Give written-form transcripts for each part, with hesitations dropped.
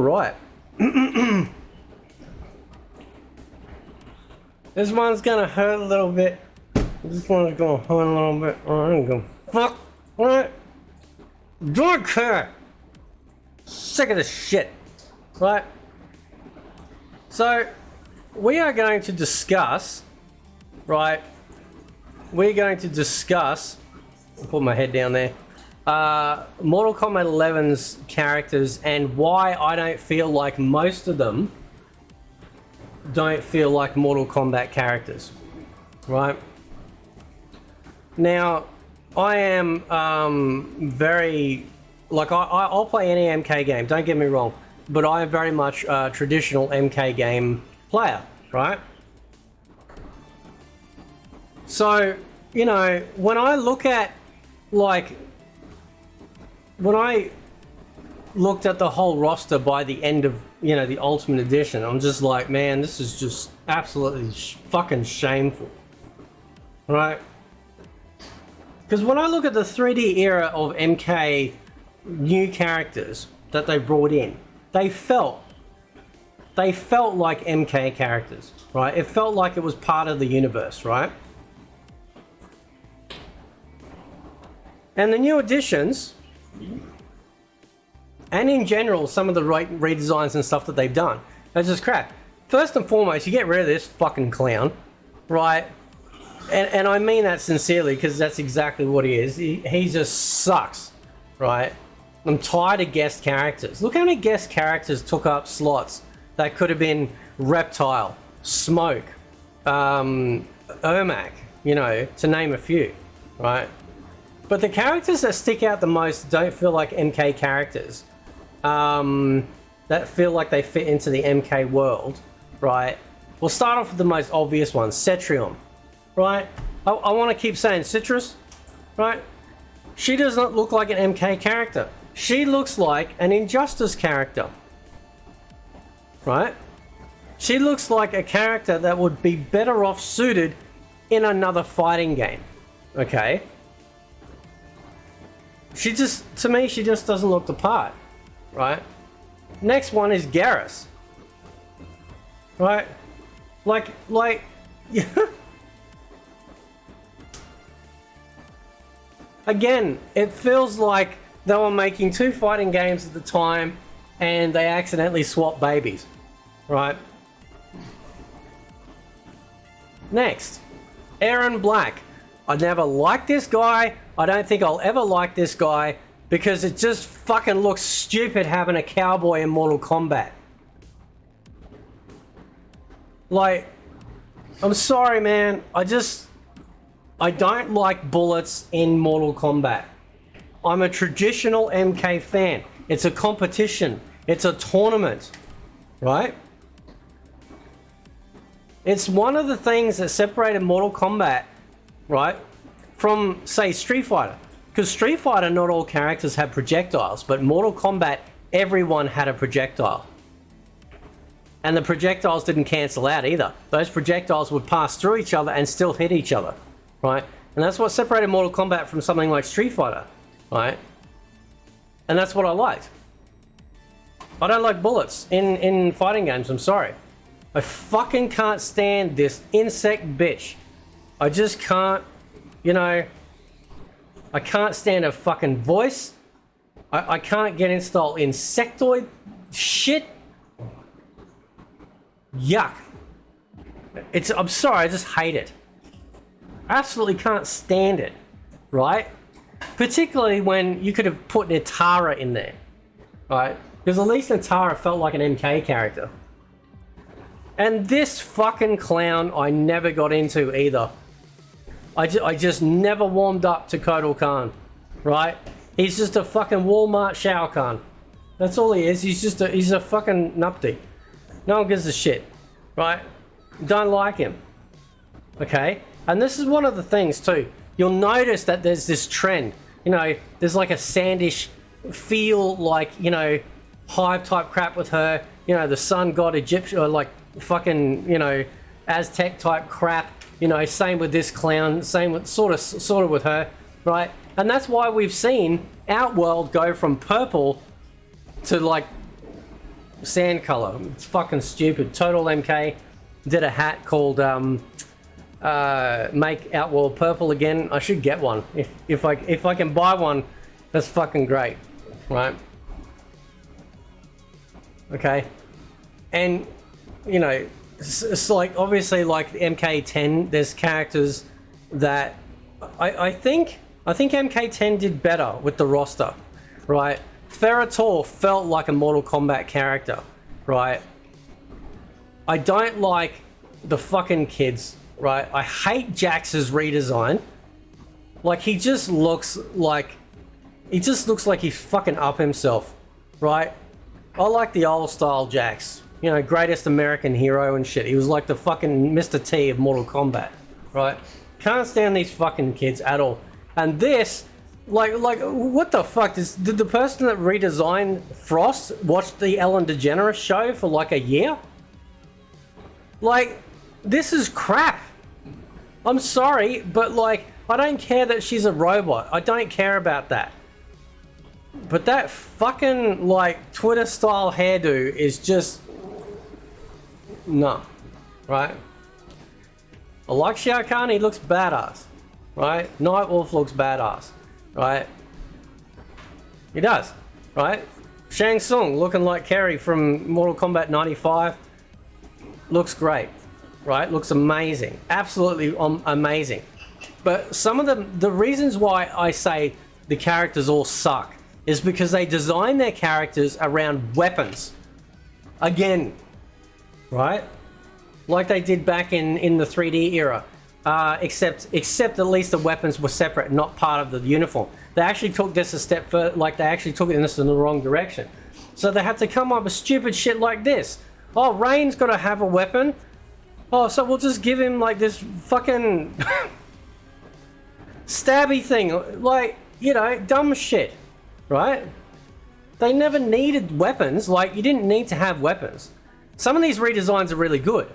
right. This one's gonna hurt a little bit. This one's gonna hurt a little bit. I'm gonna fuck. Alright? Don't care. Sick of this shit. Right? So, we are going to discuss, right? We're going to discuss, I'll put my head down there, Mortal Kombat 11's characters and why I don't feel like most of them don't feel like Mortal Kombat characters, right? Now, I am very, like I'll play any MK game, don't get me wrong, but I am very much a traditional MK game player, right? So, you know, when I look at, like, when I looked at the whole roster by the end of, you know, the Ultimate Edition, I'm just like, man, this is just absolutely fucking shameful, right? Because when I look at the 3D era of MK new characters that they brought in, they felt like MK characters, right? It felt like it was part of the universe, right? And the new additions, and in general, some of the redesigns and stuff that they've done, they're just crap. First and foremost, you get rid of this fucking clown, right? And I mean that sincerely, because that's exactly what he is. He just sucks, right? I'm tired of guest characters. Look how many guest characters took up slots that could have been Reptile, Smoke, Ermac, you know, to name a few, right? But the characters that stick out the most don't feel like MK characters. That feel like they fit into the MK world, right? We'll start off with the most obvious one, Cetrium, right? I want to keep saying Citrus, right? She does not look like an MK character. She looks like an Injustice character, right? She looks like a character that would be better off suited in another fighting game, okay? She just, to me, she just doesn't look the part, right? Next one is Garrus, right? Like, again, it feels like they were making two fighting games at the time and they accidentally swapped babies, right? Next, ERRON Black. I never liked this guy. I don't think I'll ever like this guy because it just fucking looks stupid having a cowboy in Mortal Kombat. Like, I'm sorry, man. I don't like bullets in Mortal Kombat. I'm a traditional MK fan. It's a competition. It's a tournament, right? It's one of the things that separated Mortal Kombat, right, from, say, Street Fighter. Because Street Fighter, not all characters have projectiles, but Mortal Kombat, everyone had a projectile. And the projectiles didn't cancel out either. Those projectiles would pass through each other and still hit each other, right? And that's what separated Mortal Kombat from something like Street Fighter, right? And that's what I liked. I don't like bullets in fighting games, I'm sorry. I fucking can't stand this insect bitch. I just can't, you know, I can't stand her fucking voice. I can't get installed insectoid shit. Yuck. I'm sorry, I just hate it. Absolutely can't stand it, right? Particularly when you could have put Nitara in there, right? Because at least Nitara felt like an MK character. And this fucking clown I never got into either. I just never warmed up to Kotal Khan, right? He's just a fucking Walmart Shao Kahn. That's all he is. He's a fucking nupty. No one gives a shit, right? Don't like him, okay? And this is one of the things too. You'll notice that there's this trend. You know, there's like a sandish feel, like, you know, hive type crap with her. You know, the sun god Egyptian, or like fucking, you know, Aztec type crap. You know, same with this clown, same with sort of with her, right? And that's why we've seen Outworld go from purple to like sand color. It's fucking stupid. Total MK did a hat called make Outworld purple again. I should get one. If I can buy one, that's fucking great, right? Okay, and you know, it's like obviously like MK10. There's characters that I think MK10 did better with the roster, right? Ferrator felt like a Mortal Kombat character, right? I don't like the fucking kids, right? I hate Jax's redesign. Like he just looks like he's fucking up himself, right? I like the old style Jax, you know, greatest American hero and shit. He was like the fucking Mr. T of Mortal Kombat, right? Can't stand these fucking kids at all. And this, like what the fuck? Did the person that redesigned Frost watch the Ellen DeGeneres show for like a year? Like, this is crap. I'm sorry, but like, I don't care that she's a robot. I don't care about that. But that fucking like Twitter style hairdo is just no, right? I like Shao Kahn, he looks badass, right? Nightwolf looks badass, right? He does, right? Shang Tsung looking like Kerry from Mortal Kombat 95 looks great, right? Looks amazing, absolutely amazing. But some of the reasons why I say the characters all suck is because they design their characters around weapons. Again, right? Like they did back in the 3D era. Except at least the weapons were separate, not part of the uniform. They actually took this a step further, like they actually took this in the wrong direction. So they had to come up with stupid shit like this. Oh, Rain's got to have a weapon. Oh, so we'll just give him like this fucking stabby thing. Like, you know, dumb shit. Right? They never needed weapons. Like, you didn't need to have weapons. Some of these redesigns are really good,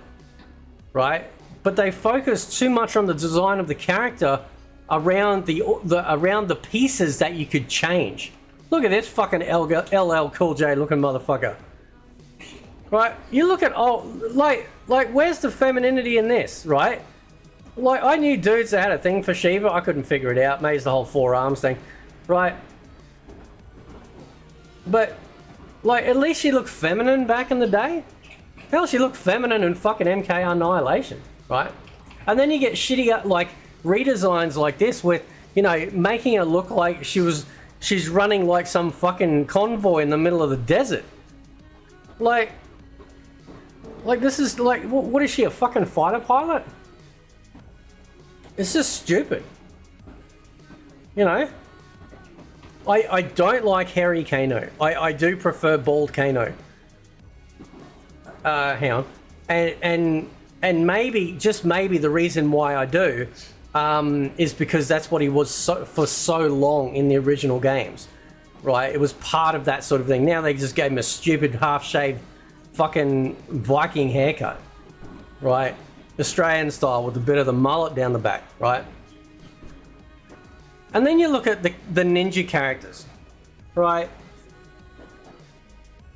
right? But they focus too much on the design of the character around the pieces that you could change. Look at this fucking LL Cool J looking motherfucker. Right? You look at like where's the femininity in this, right? Like, I knew dudes that had a thing for SHEEVA. I couldn't figure it out. Maybe it's the whole forearms thing, right? But, like, at least she looked feminine back in the day. Hell, she looked feminine in fucking MK Annihilation, right? And then you get shitty, like, redesigns like this with, you know, making her look like she's running like some fucking convoy in the middle of the desert. Like this is, like, what is she, a fucking fighter pilot? It's just stupid. You know? I don't like hairy Kano. I do prefer bald Kano. Hang on. And maybe, just maybe the reason why I do is because that's what he was for so long in the original games. Right? It was part of that sort of thing. Now they just gave him a stupid half-shaved fucking Viking haircut. Right? Australian style with a bit of the mullet down the back. Right? And then you look at the ninja characters, right?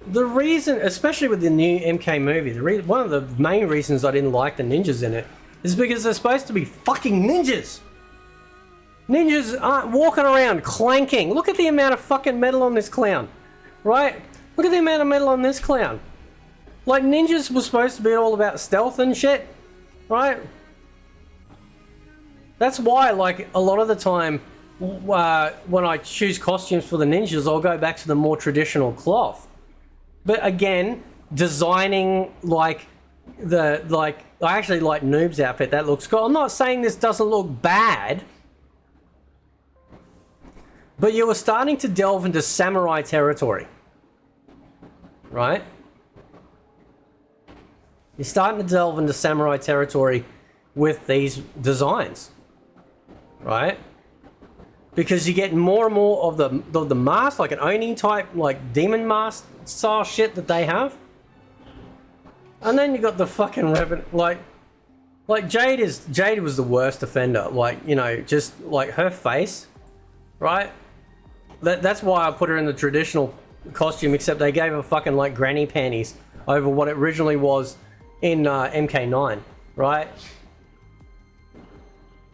The reason, especially with the new MK movie, one of the main reasons I didn't like the ninjas in it is because they're supposed to be fucking ninjas. Ninjas aren't walking around clanking. Look at the amount of fucking metal on this clown, right? Look at the amount of metal on this clown. Like, ninjas were supposed to be all about stealth and shit, right? That's why, like, a lot of the time, when I choose costumes for the ninjas, I'll go back to the more traditional cloth. But again, designing I actually like Noob's outfit. That looks cool. I'm not saying this doesn't look bad, but you were starting to delve into samurai territory, right? You're starting to delve into samurai territory with these designs, right? Because you get more and more of the mask, like an Oni type, like demon mask style shit that they have. And then you got the fucking like Jade was the worst offender. Like, you know, just like her face, right? That's why I put her in the traditional costume, except they gave her fucking like granny panties over what it originally was in MK9, right?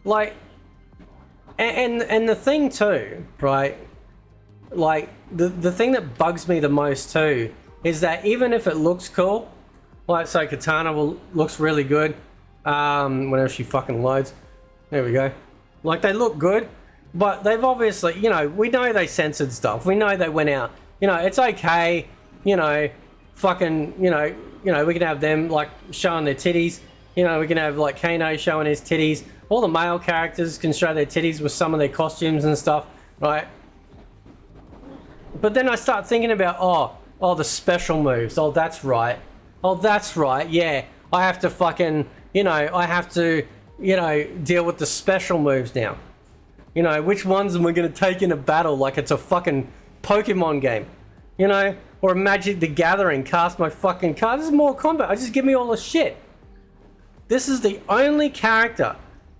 Like, and the thing too, right? Like the thing that bugs me the most too is that even if it looks cool, like so Kitana looks really good whenever she fucking loads. There we go. Like they look good, but they've obviously, you know, we know they censored stuff. We know they went out. You know, it's okay. You know, fucking, you know, we can have them like showing their titties. You know, we can have like KANO showing his titties. All the male characters can show their titties with some of their costumes and stuff, right? But then I start thinking about, oh, the special moves. Oh, that's right. Oh, that's right. Yeah, I have to fucking, you know, I have to, you know, deal with the special moves now. You know, which ones am I going to take in a battle like it's a fucking Pokemon game? You know, or a Magic the Gathering, cast my fucking card. This is Mortal Kombat. I just give me all the shit. This is the only character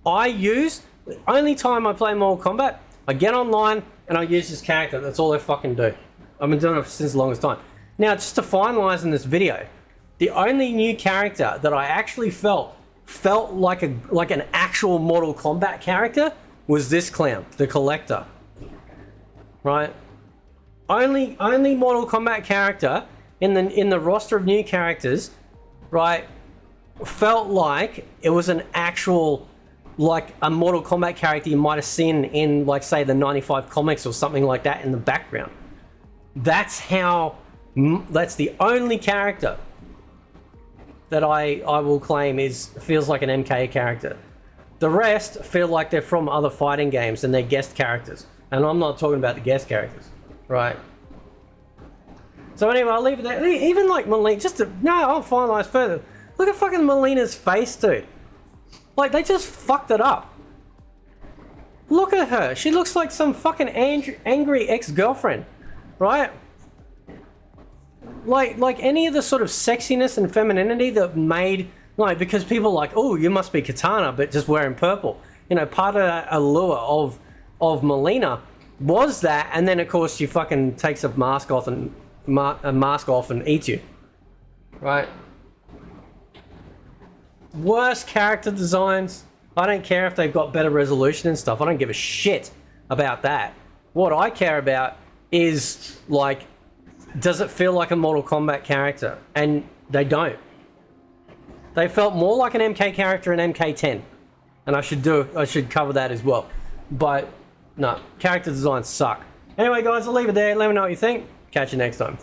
I use. The only time I play Mortal Kombat, I get online and I use this character. That's all I fucking do. I've been doing it since the longest time. Now, just to finalize in this video, the only new character that I actually felt like an actual Mortal Kombat character was this clown, the Collector. Right? Only Mortal Kombat character in the roster of new characters, right, felt like it was an actual, like a Mortal Kombat character you might have seen in, like, say, the 95 comics or something like that in the background. That's the only character that I will claim feels like an MK character. The rest feel like they're from other fighting games and they're guest characters. And I'm not talking about the guest characters, right? So anyway, I'll leave it there. Even like Melina, I'll finalize further. Look at fucking Melina's face, dude. Like, they just fucked it up. Look at her. She looks like some fucking angry ex-girlfriend, right? Like any of the sort of sexiness and femininity that made, like, because people are like, oh, you must be Kitana, but just wearing purple. You know, part of that allure of Melina was that, and then of course she fucking takes a mask off and eats you, right? Worst character designs. I don't care if they've got better resolution and stuff. I don't give a shit about that. What I care about is, like, does it feel like a Mortal Kombat character? And they don't. They felt more like an MK character in MK10. And I should cover that as well. But no, character designs suck. Anyway guys, I'll leave it there. Let me know what you think. Catch you next time.